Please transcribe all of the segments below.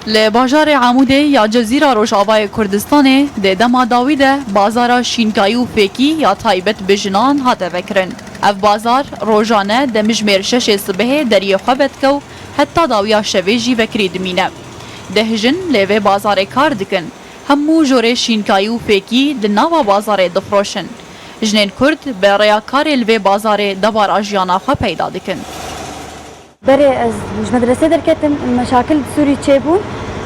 لباجار عموده یا جزیره روشاوای کردستان ده دما داویده بازار شینکایی و فیکی یا تایبت بجنان هاته وکرن. اف بازار روزانه ده مجمر 6 صبح دریه خوبت کو حتی داویا شویجی وکری دمینه. دهجن لیوه بازار کار دکن. همو جوره شینکایی و فیکی ده نوا بازار دفروشن. جنین کرد به ریاکار لیوه بازار دبار آجیانا خو پیدا دکن. بري از مدرسة دركتم المشاكل سوري تشيبون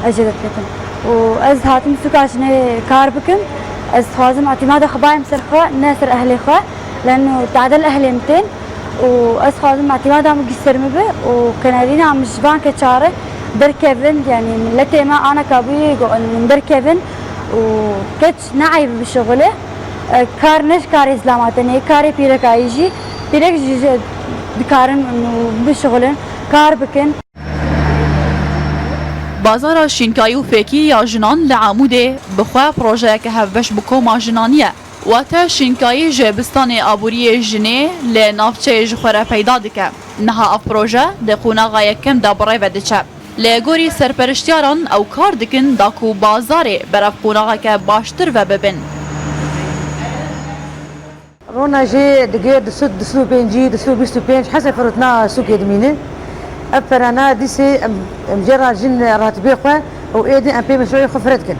اجي دركتم واز هاتم سوق عشان كار بكم از خوازم اعتماد خبايم سرخة ناسر اهلي خوا لانه تعدل اهلي 200 واز خوازم اعتماد عم قصر مبه وكنارينا عم جبان كشاره دركبن يعني ملتي ما انا كابوي من دركبن وكتش نعيب بالشغله كار نش كار اسلاماتني كاري بيرك ايجي بيرك دکارن و بشغلن کار بکن. بازار شینکایی و فیکی یا جنان لعموده بخواه پروژه که هفبش بکوما جنانیه و تا شینکایی جبستان آبوری جنه لنافچه جخوره پیدا دکه. نها اف پروژه دقونا غایه کم دابره و دچه. لگوری سرپرشتیاران او کار دکن داکو بازاره برف قونا که باشتر و ببن. رونا جي دقيق دسلو بينجي دسلو بيستو بينج حسب فرطنا سوق يدمينه أفرنا ديسي مجرى جن راتبي خوا وإيدي أم بي مشروعي خفرتكن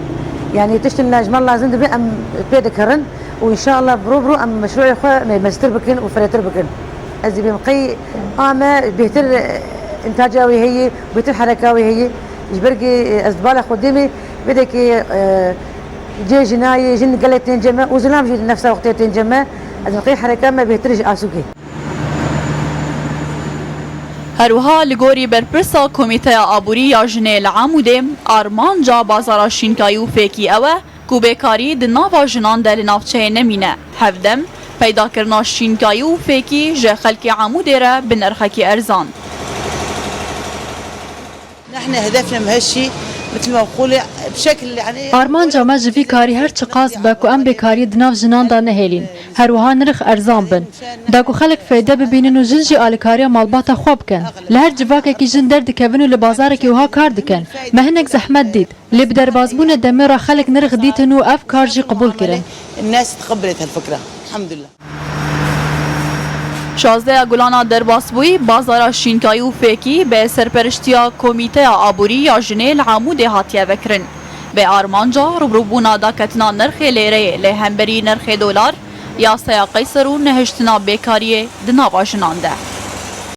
يعني تشتم نجمال لازم دبي أم بيد كرن وإن شاء الله بروبرو أم مشروعي خوا مستر بكن وفريتر بكن أزي بمقي أما بيهتر إنتاجاوي هي بيهتر حركاوي هي جبرقي أزبالة خدمي بدك جي جناي جن قلت تنجمع وزلام جي نفسها وقت تنجمع از مقی حرکت ما بهترش آسوگی. هروها لگوری برپرسا کمیته آبوری یا جنه لعموده آرمان جا بازار شینکایی و فیکی اوه کو بیکاری دناوا جنان در نافچه نمینه. هفدم پیدا کرنا شینکایی و فیکی جه خلک عموده را بنرخکی ارزان. نحن هدفنا مهشي مثل ما بقول بشكل يعني آرمان جامع جوی کاری هر چقاس با کو ام بیکاری دناف جنان دا نهیلین هروها نرخ ارزان بن دا کو خلق فایده ببینن و جنجی آلکاری مالبات خواب کن لهر جواکه کی جن درد کبن و لبازار کی وها کار دکن مهنک زحمت دید لب در بازبون دمر خلق نرخ دیتن و اف کار جی قبول کرن الناس تقبلت هالفكره الحمد لله. 16 گلانا درباسبوی بازار شینکایی و فیکی به سرپرشتیا کمیته آبوری یا جنه لعموده هاتیه وکرن. به آرمانجا روبروبونا دا کتنا نرخ لیره لهمبری نرخ دولار یا سیا قیصر و نهشتنا بیکاری دناوا جنانده.